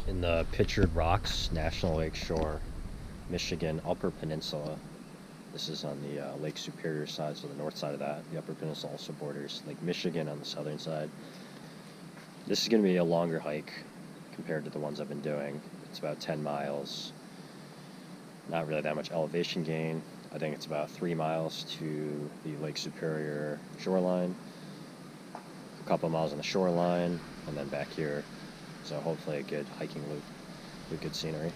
in the Pictured Rocks National Lakeshore, Michigan, Upper Peninsula. This is on the Lake Superior side, so the north side of that. The Upper Peninsula also borders Lake Michigan on the southern side. This is going to be a longer hike compared to the ones I've been doing. It's about 10 miles. Not really that much elevation gain. I think it's about 3 miles to the Lake Superior shoreline, a couple of miles on the shoreline, and then back here. So hopefully a good hiking loop with good scenery.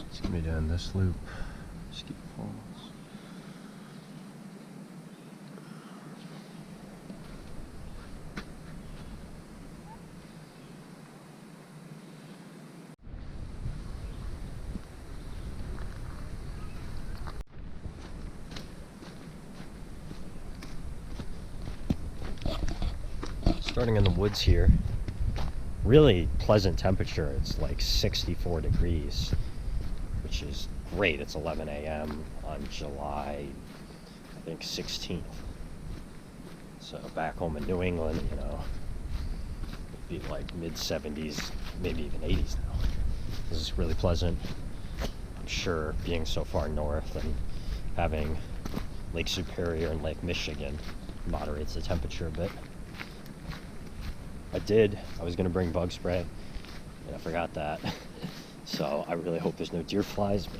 It's gonna be doing this loop. Ski Falls. Starting in the woods here. Really pleasant temperature. It's like 64 degrees, which is great. It's 11 a.m. on July, I think, 16th. So back home in New England, you know, it'd be like mid-70s, maybe even 80s now. This is really pleasant. I'm sure being so far north and having Lake Superior and Lake Michigan moderates the temperature a bit. I was gonna bring bug spray, and I forgot that. So I really hope there's no deer flies, but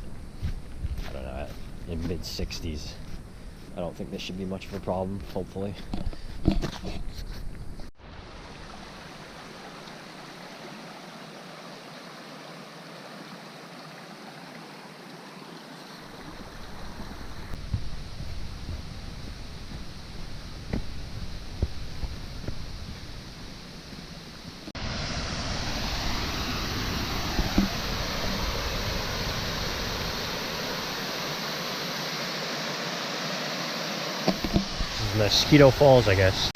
I don't know, in mid-60s, I don't think this should be much of a problem, hopefully. Mosquito Falls, I guess.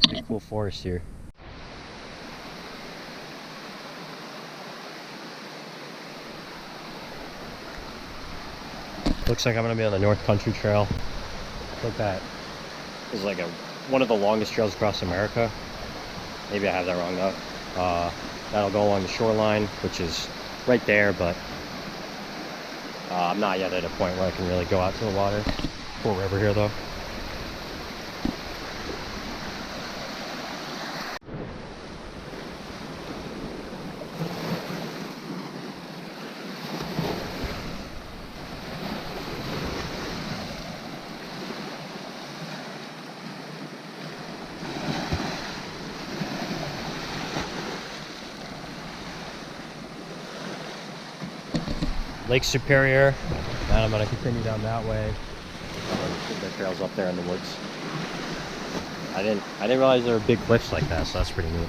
Pretty cool forest here. Looks like I'm gonna be on the North Country Trail. I think that is like one of the longest trails across America. Maybe I have that wrong though. That'll go along the shoreline, which is right there, but I'm not yet at a point where I can really go out to the water. Cool river here though. Lake Superior, and I'm going to continue down that way. The trail's up there in the woods. I didn't realize there were big cliffs like that, so that's pretty neat.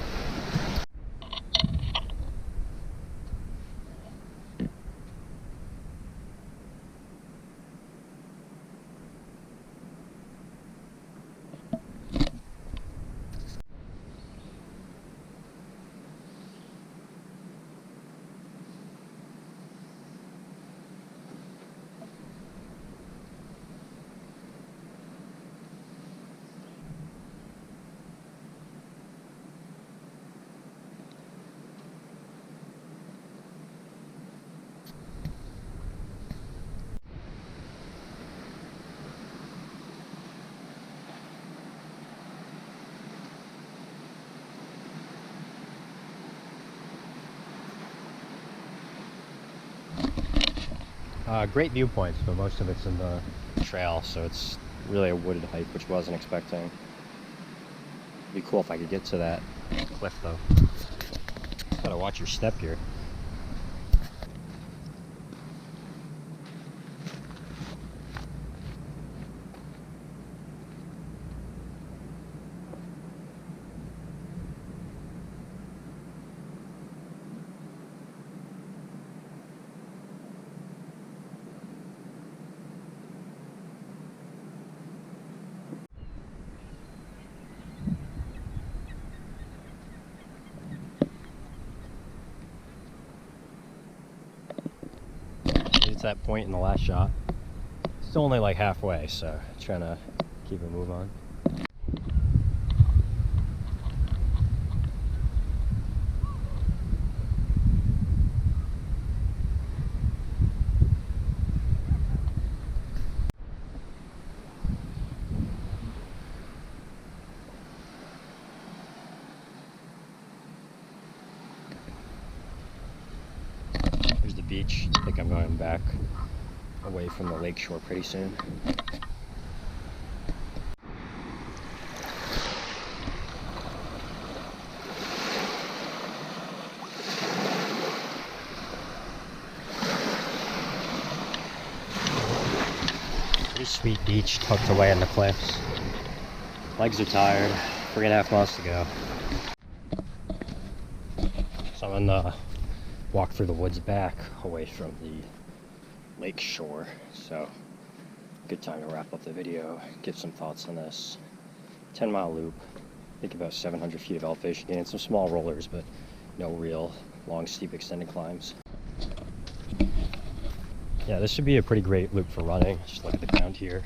Great viewpoints, but most of it's in the trail, so it's really a wooded hike, which I wasn't expecting. It'd be cool if I could get to that cliff, though. Gotta watch your step here. It's that point in the last shot. Still only like halfway, so trying to keep a move on. Here's the beach. I think I'm going back away from the lakeshore pretty soon. Pretty sweet beach tucked away in the cliffs. Legs are tired. 3.5 miles to go. So I'm gonna walk through the woods back away from the lake shore. So good time to wrap up the video, give some thoughts on this 10-mile loop. I think about 700 feet of elevation gain, some small rollers, but no real long, steep, extended climbs. Yeah, this should be a pretty great loop for running. Just look at the ground here.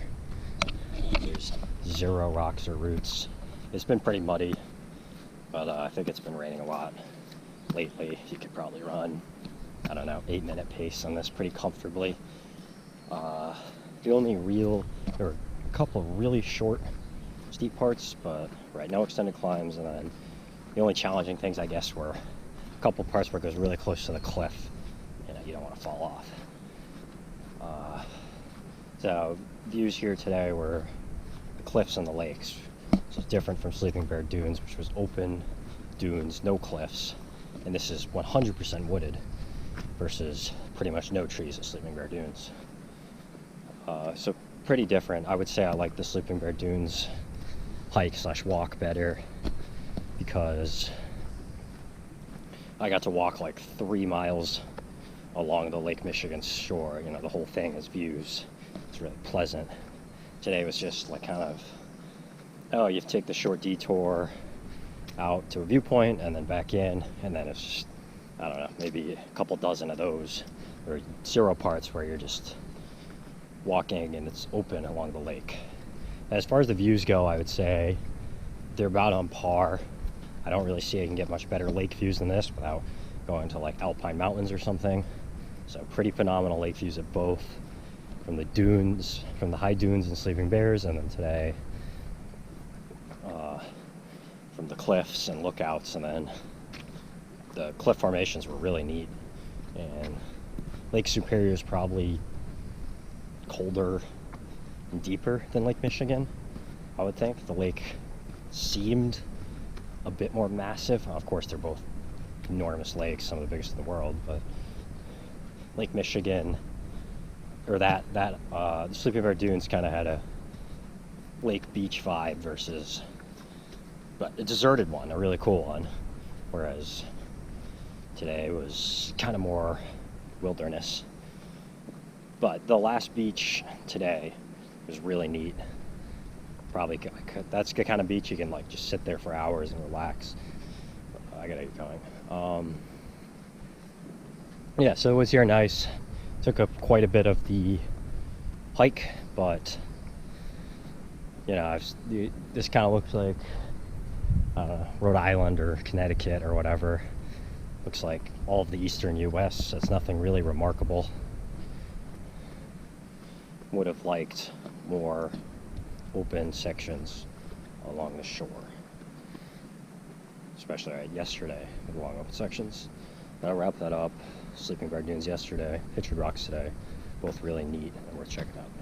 There's 0 rocks or roots. It's been pretty muddy, but I think it's been raining a lot lately. You could probably run, I don't know, 8-minute pace on this pretty comfortably. The only there were a couple of really short, steep parts, but no extended climbs. And then the only challenging things, I guess, were a couple parts where it goes really close to the cliff. You don't want to fall off. So views here today were the cliffs and the lakes. So it's different from Sleeping Bear Dunes, which was open dunes, no cliffs. And this is 100% wooded versus pretty much no trees at Sleeping Bear Dunes. So pretty different. I would say I like the Sleeping Bear Dunes hike/walk better because I got to walk like 3 miles along the Lake Michigan shore. The whole thing is views. It's really pleasant. Today was just like kind of, you take the short detour out to a viewpoint and then back in, and then it's just, I don't know, maybe a couple dozen of those, or 0 parts where you're just walking and it's open along the lake. As far as the views go, I would say they're about on par. I don't really see I can get much better lake views than this without going to like Alpine Mountains or something. So pretty phenomenal lake views at both, from the dunes, from the high dunes and Sleeping Bears, and then today from the cliffs and lookouts. And then the cliff formations were really neat. And Lake Superior is probably colder and deeper than Lake Michigan, I would think. The lake seemed a bit more massive. Of course, they're both enormous lakes, some of the biggest in the world, but Lake Michigan, or the Sleeping Bear Dunes kind of had a lake beach vibe versus, but a deserted one, a really cool one, whereas today was kind of more wilderness. But the last beach today was really neat. Probably, that's the kind of beach you can like just sit there for hours and relax. I gotta get going. Yeah, so it was here nice. Took up quite a bit of the hike, but this kind of looks like Rhode Island or Connecticut or whatever. Looks like all of the eastern U.S. So it's nothing really remarkable. Would have liked more open sections along the shore, especially yesterday with long open sections. I'll wrap that up. Sleeping Bear Dunes yesterday, Pictured Rocks today. both really neat and worth checking out.